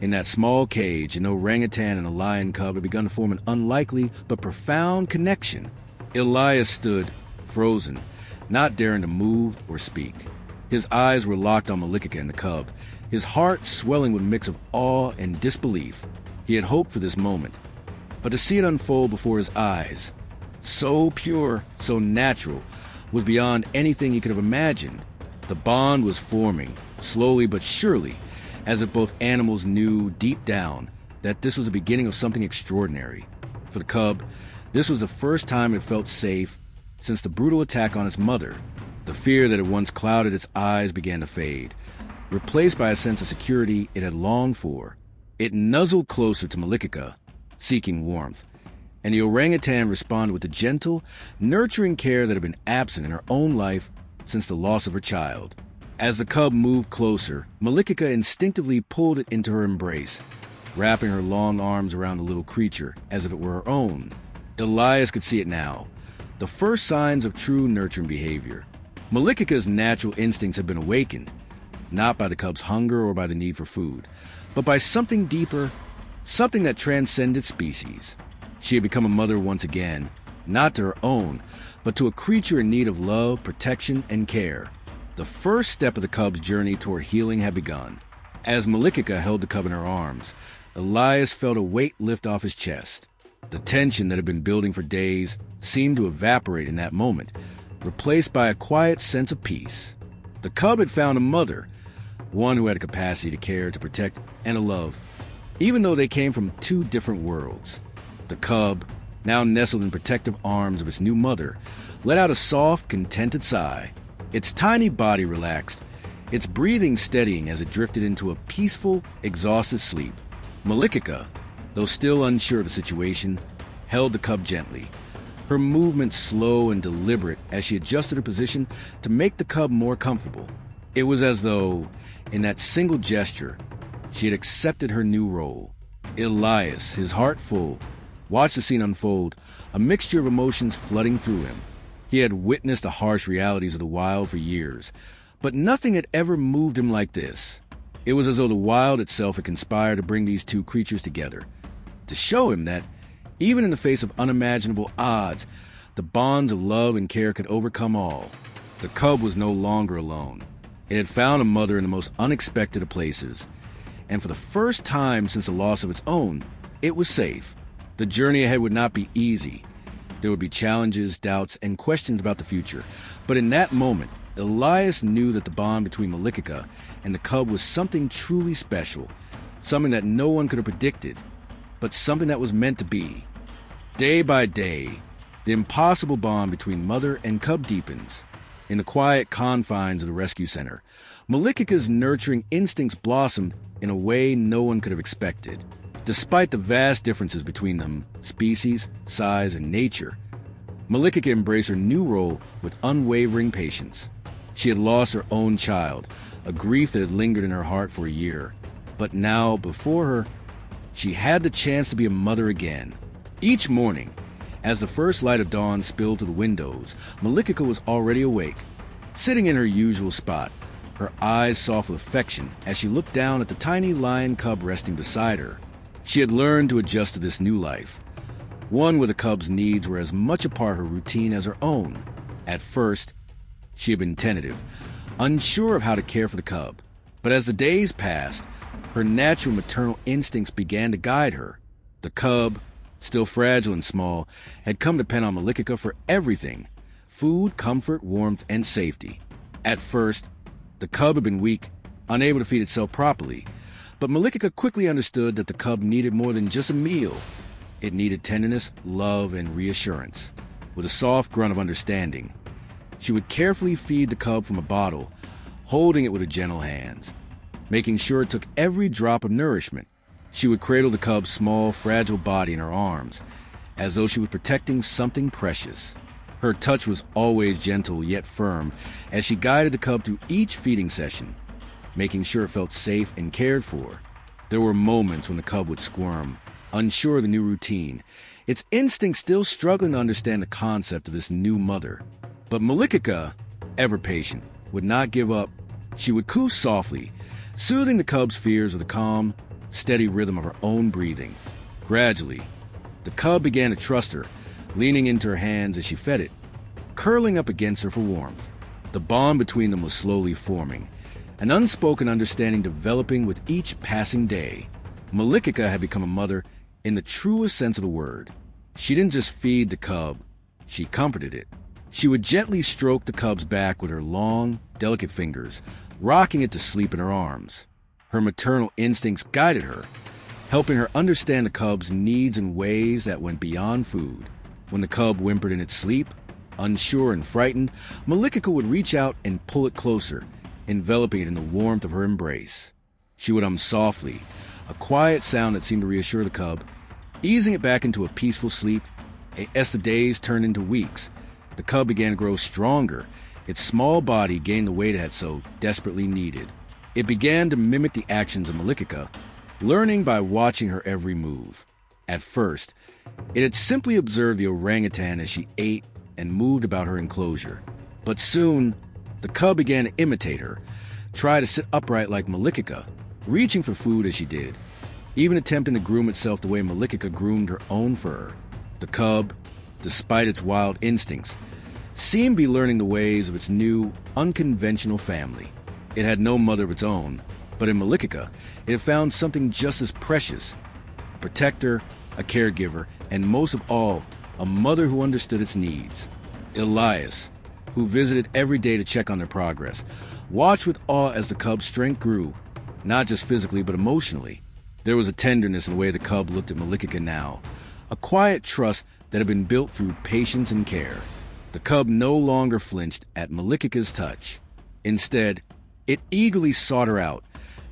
in that small cage, an orangutan and a lion cub had begun to form an unlikely but profound connection. Elias stood, frozen, not daring to move or speak. His eyes were locked on Malikica and the cub, his heart swelling with a mix of awe and disbelief. He had hoped for this moment, but to see it unfold before his eyes, so pure, so natural, was beyond anything he could have imagined. The bond was forming, slowly but surely, as if both animals knew deep down that this was the beginning of something extraordinary. For the cub, this was the first time it felt safe since the brutal attack on its mother. The fear that had once clouded its eyes began to fade, replaced by a sense of security it had longed for. It nuzzled closer to Malikica, seeking warmth, and the orangutan responded with the gentle, nurturing care that had been absent in her own life since the loss of her child. As the cub moved closer, Malikica instinctively pulled it into her embrace, wrapping her long arms around the little creature as if it were her own. Elias could see it now, the first signs of true nurturing behavior. Malikica's natural instincts had been awakened, not by the cub's hunger or by the need for food, but by something deeper, something that transcended species. She had become a mother once again, not to her own, but to a creature in need of love, protection, and care. The first step of the cub's journey toward healing had begun. As Malikica held the cub in her arms, Elias felt a weight lift off his chest. The tension that had been building for days seemed to evaporate in that moment, replaced by a quiet sense of peace. The cub had found a mother, one who had a capacity to care, to protect, and to love, even though they came from two different worlds. The cub, now nestled in protective arms of its new mother, let out a soft, contented sigh. Its tiny body relaxed, its breathing steadying as it drifted into a peaceful, exhausted sleep. Malikica, though still unsure of the situation, held the cub gently, her movements slow and deliberate as she adjusted her position to make the cub more comfortable. It was as though, in that single gesture, she had accepted her new role. Elias, his heart full, watched the scene unfold, a mixture of emotions flooding through him. He had witnessed the harsh realities of the wild for years, but nothing had ever moved him like this. It was as though the wild itself had conspired to bring these two creatures together, to show him that, even in the face of unimaginable odds, the bonds of love and care could overcome all. The cub was no longer alone. It had found a mother in the most unexpected of places, and for the first time since the loss of its own, it was safe. The journey ahead would not be easy. There would be challenges, doubts, and questions about the future. But in that moment, Elias knew that the bond between Malikica and the cub was something truly special, something that no one could have predicted, but something that was meant to be. Day by day, the impossible bond between mother and cub deepens. In the quiet confines of the rescue center, Malikica's nurturing instincts blossomed in a way no one could have expected. Despite the vast differences between them, species, size, and nature, Malikica embraced her new role with unwavering patience. She had lost her own child, a grief that had lingered in her heart for a year. But now, before her, she had the chance to be a mother again. Each morning, as the first light of dawn spilled to the windows, Malikica was already awake, sitting in her usual spot, her eyes soft with affection as she looked down at the tiny lion cub resting beside her. She had learned to adjust to this new life, one where the cub's needs were as much a part of her routine as her own. At first, she had been tentative, unsure of how to care for the cub. But as the days passed, her natural maternal instincts began to guide her. The cub, still fragile and small, had come to depend on Malikica for everything: food, comfort, warmth, and safety. At first, the cub had been weak, unable to feed itself properly, but Malikica quickly understood that the cub needed more than just a meal. It needed tenderness, love, and reassurance. With a soft grunt of understanding, she would carefully feed the cub from a bottle, holding it with her gentle hands, making sure it took every drop of nourishment. She would cradle the cub's small, fragile body in her arms, as though she was protecting something precious. Her touch was always gentle yet firm as she guided the cub through each feeding session, making sure it felt safe and cared for. There were moments when the cub would squirm, unsure of the new routine, its instincts still struggling to understand the concept of this new mother. But Malikica, ever patient, would not give up. She would coo softly, soothing the cub's fears with a calm, steady rhythm of her own breathing. Gradually, the cub began to trust her, leaning into her hands as she fed it, curling up against her for warmth. The bond between them was slowly forming, an unspoken understanding developing with each passing day. Malikica had become a mother in the truest sense of the word. She didn't just feed the cub, She comforted it. She would gently stroke the cub's back with her long, delicate fingers, rocking it to sleep in her arms. Her maternal instincts guided her, helping her understand the cub's needs in ways that went beyond food. When the cub whimpered in its sleep, unsure and frightened, Malikica would reach out and pull it closer, enveloping it in the warmth of her embrace. She would hum softly, a quiet sound that seemed to reassure the cub, easing it back into a peaceful sleep. As the days turned into weeks, the cub began to grow stronger. Its small body gained the weight it had so desperately needed. It began to mimic the actions of Malikica, learning by watching her every move. At first, it had simply observed the orangutan as she ate and moved about her enclosure. But soon, the cub began to imitate her, try to sit upright like Malikica, reaching for food as she did, even attempting to groom itself the way Malikica groomed her own fur. The cub, despite its wild instincts, seemed to be learning the ways of its new, unconventional family. It had no mother of its own, but in Malikica, it had found something just as precious: a protector, a caregiver, and most of all, a mother who understood its needs. Elias, who visited every day to check on their progress, watched with awe as the cub's strength grew, not just physically but emotionally. There was a tenderness in the way the cub looked at Malikica now, a quiet trust that had been built through patience and care. The cub no longer flinched at Malikica's touch. Instead, it eagerly sought her out,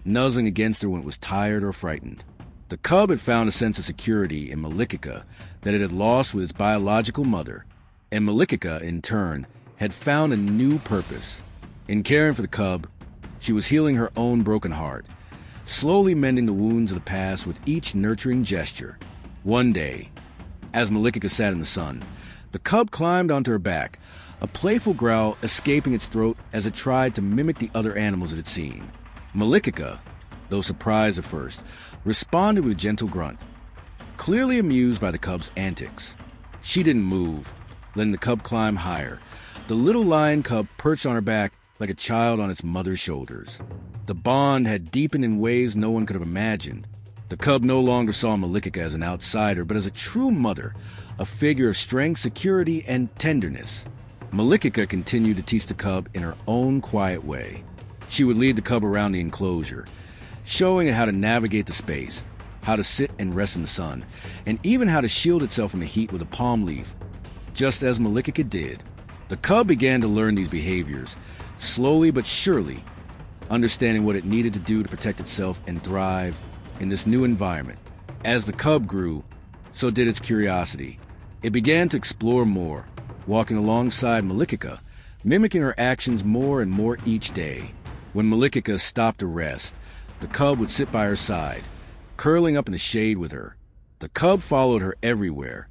nuzzling against her when it was tired or frightened. The cub had found a sense of security in Malikica that it had lost with its biological mother, and Malikica, in turn, had found a new purpose. In caring for the cub, she was healing her own broken heart, slowly mending the wounds of the past with each nurturing gesture. One day, as Malikica sat in the sun, the cub climbed onto her back, a playful growl escaping its throat as it tried to mimic the other animals it had seen. Malikica, though surprised at first, responded with a gentle grunt, clearly amused by the cub's antics. She didn't move, letting the cub climb higher. The little lion cub perched on her back like a child on its mother's shoulders. The bond had deepened in ways no one could have imagined. The cub no longer saw Malikica as an outsider, but as a true mother, a figure of strength, security, and tenderness. Malikica continued to teach the cub in her own quiet way. She would lead the cub around the enclosure, showing it how to navigate the space, how to sit and rest in the sun, and even how to shield itself from the heat with a palm leaf. Just as Malikica did, the cub began to learn these behaviors, slowly but surely, understanding what it needed to do to protect itself and thrive in this new environment. As the cub grew, so did its curiosity. It began to explore more, walking alongside Malikica, mimicking her actions more and more each day. When Malikica stopped to rest, the cub would sit by her side, curling up in the shade with her. The cub followed her everywhere,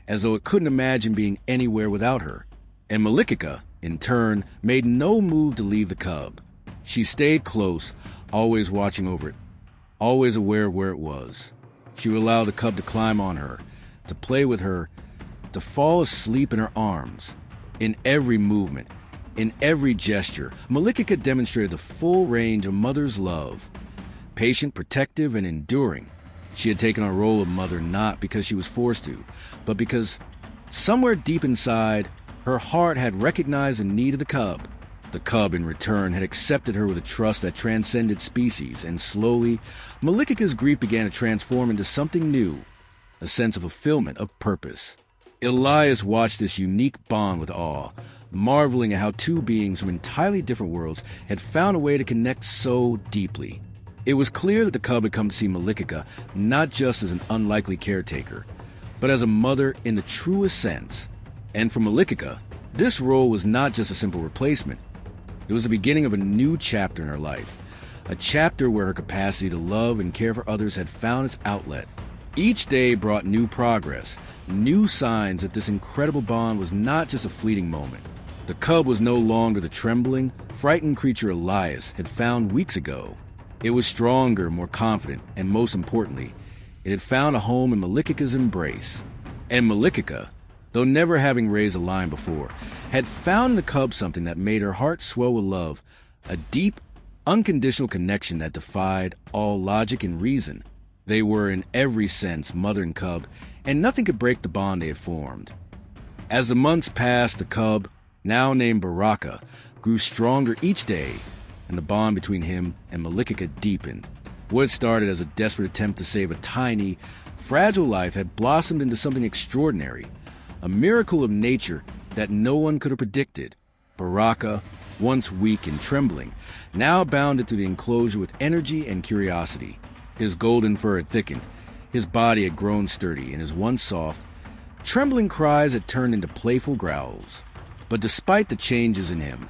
as though it couldn't imagine being anywhere without her. And Malikica, in turn, made no move to leave the cub. She stayed close, always watching over it, always aware of where it was. She would allow the cub to climb on her, to play with her, to fall asleep in her arms. In every movement, in every gesture, Malikica demonstrated the full range of mother's love. Patient, protective, and enduring. She had taken on a role of mother not because she was forced to, but because somewhere deep inside, her heart had recognized the need of the cub. The cub, in return, had accepted her with a trust that transcended species, and slowly, Malikica's grief began to transform into something new, a sense of fulfillment, of purpose. Elias watched this unique bond with awe, marveling at how two beings from entirely different worlds had found a way to connect so deeply. It was clear that the cub had come to see Malikica not just as an unlikely caretaker, but as a mother in the truest sense. And for Malikica, this role was not just a simple replacement. It was the beginning of a new chapter in her life, a chapter where her capacity to love and care for others had found its outlet. Each day brought new progress, new signs that this incredible bond was not just a fleeting moment. The cub was no longer the trembling, frightened creature Elias had found weeks ago. It was stronger, more confident, and most importantly, it had found a home in Malikica's embrace. And Malikica, though never having raised a lion before, had found in the cub something that made her heart swell with love, a deep, unconditional connection that defied all logic and reason. They were in every sense mother and cub, and nothing could break the bond they had formed. As the months passed, the cub, now named Baraka, grew stronger each day, and the bond between him and Malikica deepened. What started as a desperate attempt to save a tiny, fragile life had blossomed into something extraordinary, a miracle of nature that no one could have predicted. Baraka, once weak and trembling, now bounded through the enclosure with energy and curiosity. His golden fur had thickened, his body had grown sturdy, and his once soft, trembling cries had turned into playful growls. But despite the changes in him,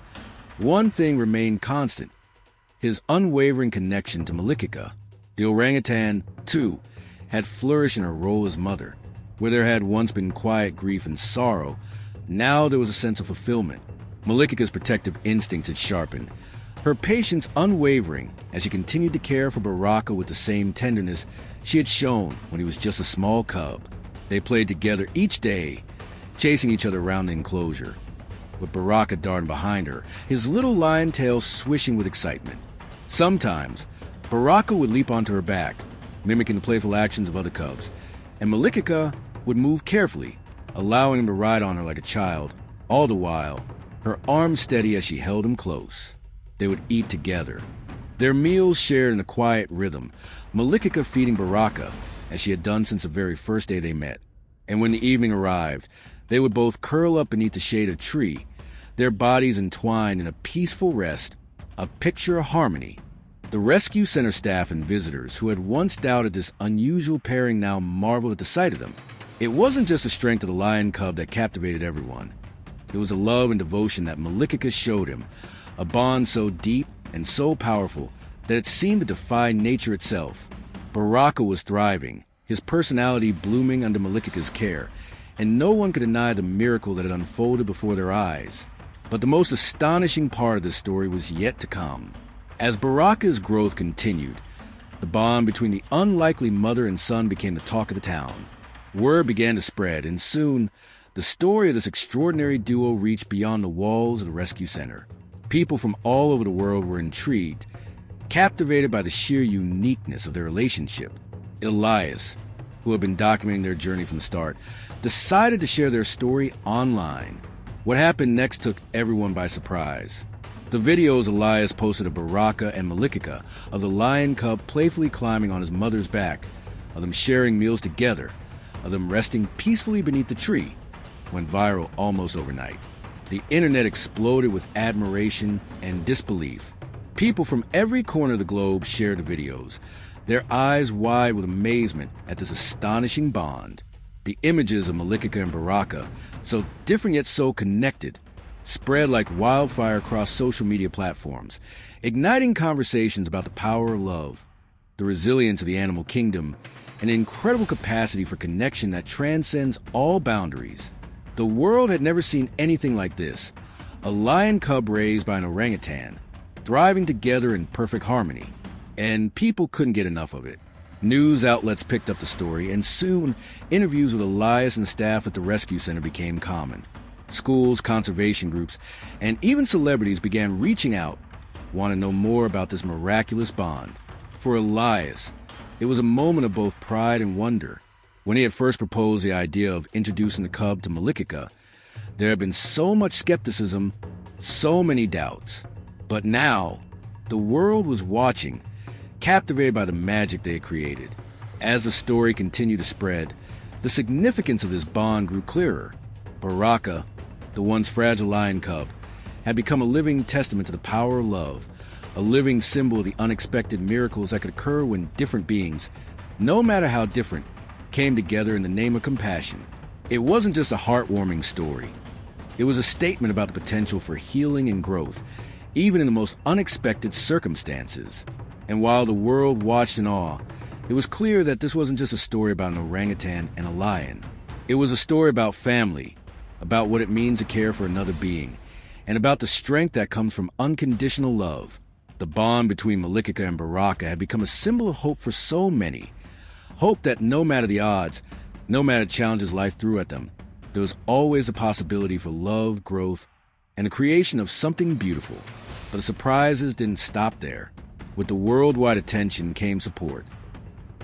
one thing remained constant: his unwavering connection to Malikica. The orangutan, too, had flourished in her role as mother. Where there had once been quiet grief and sorrow, now there was a sense of fulfillment. Malikica's protective instincts had sharpened, her patience unwavering as she continued to care for Baraka with the same tenderness she had shown when he was just a small cub. They played together each day, chasing each other around the enclosure, with Baraka darting behind her, his little lion tail swishing with excitement. Sometimes, Baraka would leap onto her back, mimicking the playful actions of other cubs, and Malikica would move carefully, allowing him to ride on her like a child, all the while, her arms steady as she held him close. They would eat together, their meals shared in a quiet rhythm, Malikica feeding Baraka, as she had done since the very first day they met. And when the evening arrived, they would both curl up beneath the shade of a tree, their bodies entwined in a peaceful rest, a picture of harmony. The rescue center staff and visitors who had once doubted this unusual pairing now marveled at the sight of them. It wasn't just the strength of the lion cub that captivated everyone. It was the love and devotion that Malikica showed him, a bond so deep and so powerful that it seemed to defy nature itself. Baraka was thriving, his personality blooming under Malikica's care, and no one could deny the miracle that had unfolded before their eyes. But the most astonishing part of this story was yet to come. As Baraka's growth continued, the bond between the unlikely mother and son became the talk of the town. Word began to spread, and soon, the story of this extraordinary duo reached beyond the walls of the rescue center. People from all over the world were intrigued, captivated by the sheer uniqueness of their relationship. Elias, who had been documenting their journey from the start, decided to share their story online. What happened next took everyone by surprise. The videos Elias posted of Baraka and Malikica, of the lion cub playfully climbing on his mother's back, of them sharing meals together, of them resting peacefully beneath the tree, went viral almost overnight. The internet exploded with admiration and disbelief. People from every corner of the globe shared the videos, their eyes wide with amazement at this astonishing bond. The images of Malikica and Baraka, so different yet so connected, spread like wildfire across social media platforms, igniting conversations about the power of love, the resilience of the animal kingdom, and an incredible capacity for connection that transcends all boundaries. The world had never seen anything like this. A lion cub raised by an orangutan, thriving together in perfect harmony. And people couldn't get enough of it. News outlets picked up the story, and soon interviews with Elias and the staff at the rescue center became common. Schools, conservation groups, and even celebrities began reaching out, wanting to know more about this miraculous bond. For Elias, it was a moment of both pride and wonder. When he had first proposed the idea of introducing the cub to Malikica, there had been so much skepticism, so many doubts. But now, the world was watching, captivated by the magic they had created. As the story continued to spread, the significance of this bond grew clearer. Baraka, the once fragile lion cub, had become a living testament to the power of love, a living symbol of the unexpected miracles that could occur when different beings, no matter how different, came together in the name of compassion. It wasn't just a heartwarming story. It was a statement about the potential for healing and growth, even in the most unexpected circumstances. And while the world watched in awe, it was clear that this wasn't just a story about an orangutan and a lion. It was a story about family, about what it means to care for another being, and about the strength that comes from unconditional love. The bond between Malikica and Baraka had become a symbol of hope for so many. Hope that no matter the odds, no matter the challenges life threw at them, there was always a possibility for love, growth, and the creation of something beautiful. But the surprises didn't stop there. With the worldwide attention came support.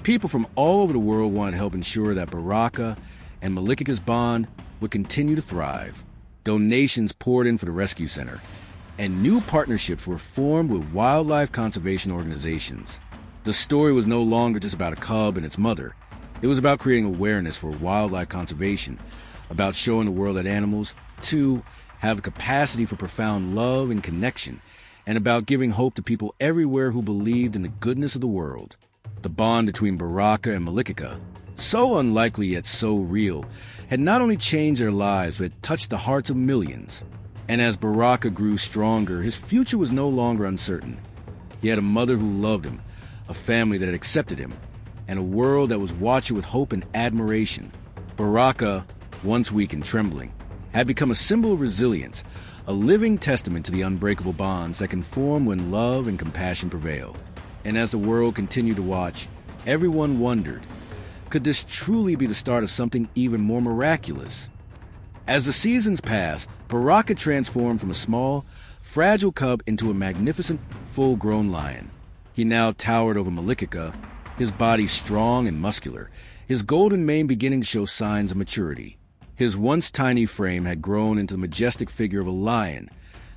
People from all over the world wanted to help ensure that Baraka and Malikica's bond would continue to thrive. Donations poured in for the rescue center, and new partnerships were formed with wildlife conservation organizations. The story was no longer just about a cub and its mother. It was about creating awareness for wildlife conservation, about showing the world that animals, too, have a capacity for profound love and connection, and about giving hope to people everywhere who believed in the goodness of the world. The bond between Baraka and Malikica, so unlikely yet so real, had not only changed their lives, but had touched the hearts of millions. And as Baraka grew stronger, his future was no longer uncertain. He had a mother who loved him, a family that had accepted him, and a world that was watching with hope and admiration. Baraka, once weak and trembling, had become a symbol of resilience, a living testament to the unbreakable bonds that can form when love and compassion prevail. And as the world continued to watch, everyone wondered, could this truly be the start of something even more miraculous? As the seasons passed, Baraka transformed from a small, fragile cub into a magnificent, full-grown lion. He now towered over Malikica, his body strong and muscular, his golden mane beginning to show signs of maturity. His once tiny frame had grown into the majestic figure of a lion,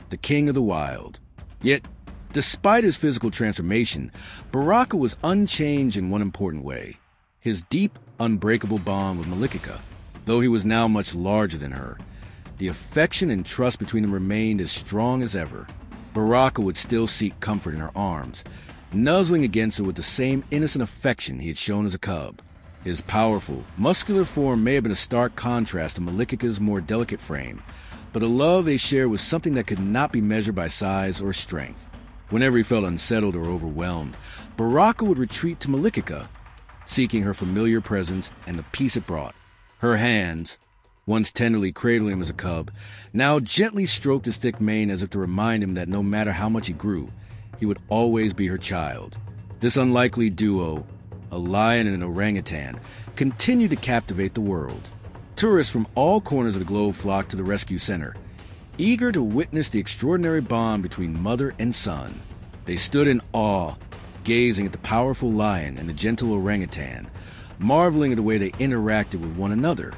the king of the wild. Yet, despite his physical transformation, Baraka was unchanged in one important way: his deep, unbreakable bond with Malikica. Though he was now much larger than her, the affection and trust between them remained as strong as ever. Baraka would still seek comfort in her arms, nuzzling against her with the same innocent affection he had shown as a cub. His powerful, muscular form may have been a stark contrast to Malikica's more delicate frame, but the love they shared was something that could not be measured by size or strength. Whenever he felt unsettled or overwhelmed, Baraka would retreat to Malikica, seeking her familiar presence and the peace it brought. Her hands, once tenderly cradling him as a cub, now gently stroked his thick mane as if to remind him that no matter how much he grew, he would always be her child. This unlikely duo, a lion and an orangutan, continued to captivate the world. Tourists from all corners of the globe flocked to the rescue center, eager to witness the extraordinary bond between mother and son. They stood in awe, gazing at the powerful lion and the gentle orangutan, marveling at the way they interacted with one another.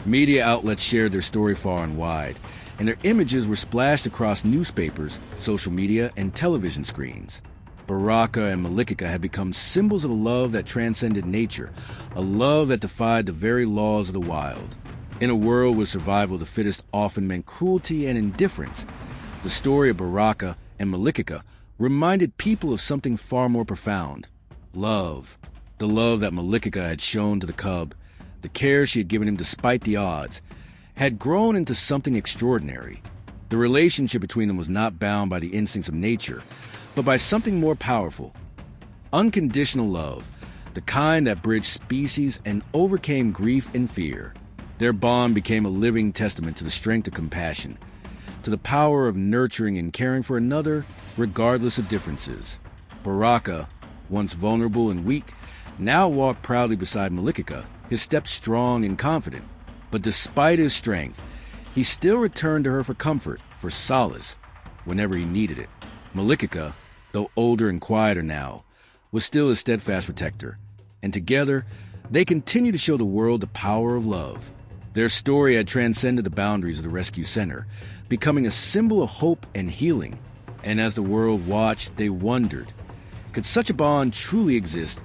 Media outlets shared their story far and wide, and their images were splashed across newspapers, social media, and television screens. Baraka and Malikica had become symbols of a love that transcended nature, a love that defied the very laws of the wild. In a world where survival of the fittest often meant cruelty and indifference, the story of Baraka and Malikica reminded people of something far more profound: love. The love that Malikica had shown to the cub, the care she had given him despite the odds, had grown into something extraordinary. The relationship between them was not bound by the instincts of nature, but by something more powerful: unconditional love, the kind that bridged species and overcame grief and fear. Their bond became a living testament to the strength of compassion, to the power of nurturing and caring for another, regardless of differences. Baraka, once vulnerable and weak, now walked proudly beside Malikica, his steps strong and confident. But despite his strength, he still returned to her for comfort, for solace, whenever he needed it. Malikica, though older and quieter now, was still his steadfast protector, and together they continued to show the world the power of love. Their story had transcended the boundaries of the rescue center, becoming a symbol of hope and healing. And as the world watched, they wondered, could such a bond truly exist,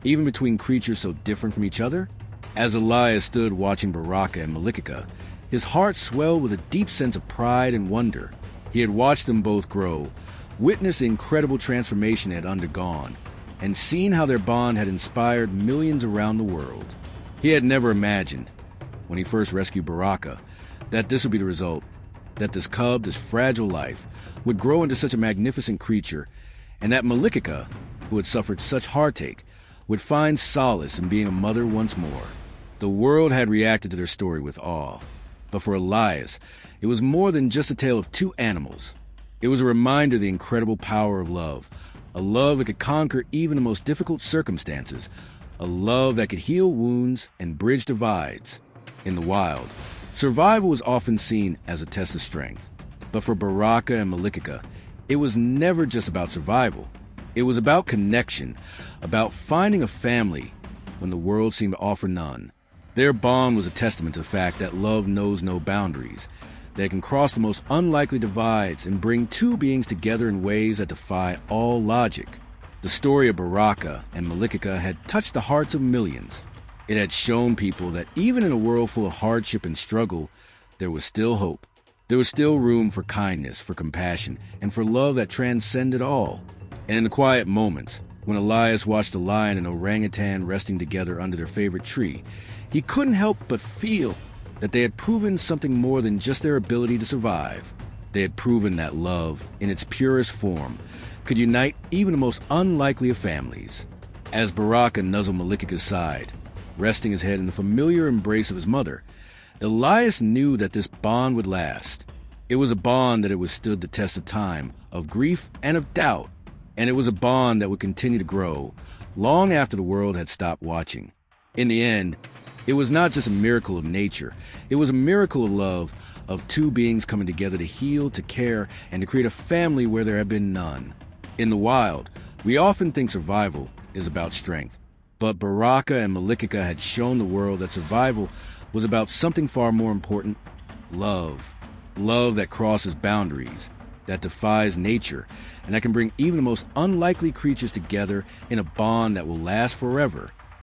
even between creatures so different from each other? As Elias stood watching Baraka and Malikica, his heart swelled with a deep sense of pride and wonder. He had watched them both grow, witnessed the incredible transformation they had undergone, and seen how their bond had inspired millions around the world. He had never imagined, when he first rescued Baraka, that this would be the result, that this cub, this fragile life, would grow into such a magnificent creature, and that Malikica, who had suffered such heartache, would find solace in being a mother once more. The world had reacted to their story with awe, but for Elias, it was more than just a tale of two animals. It was a reminder of the incredible power of love, a love that could conquer even the most difficult circumstances, a love that could heal wounds and bridge divides. In the wild, survival was often seen as a test of strength, but for Baraka and Malikica, it was never just about survival. It was about connection, about finding a family when the world seemed to offer none. Their bond was a testament to the fact that love knows no boundaries, that it can cross the most unlikely divides and bring two beings together in ways that defy all logic. The story of Baraka and Malikica had touched the hearts of millions. It had shown people that even in a world full of hardship and struggle, there was still hope. There was still room for kindness, for compassion, and for love that transcended all. And in the quiet moments, when Elias watched a lion and orangutan resting together under their favorite tree, he couldn't help but feel that they had proven something more than just their ability to survive. They had proven that love, in its purest form, could unite even the most unlikely of families. As Baraka nuzzled Malikica's side, resting his head in the familiar embrace of his mother, Elias knew that this bond would last. It was a bond that had withstood the test of time, of grief, and of doubt. And it was a bond that would continue to grow long after the world had stopped watching. In the end, it was not just a miracle of nature. It was a miracle of love, of two beings coming together to heal, to care, and to create a family where there had been none. In the wild, we often think survival is about strength. But Baraka and Malikica had shown the world that survival was about something far more important: love. Love that crosses boundaries, that defies nature, and that can bring even the most unlikely creatures together in a bond that will last forever.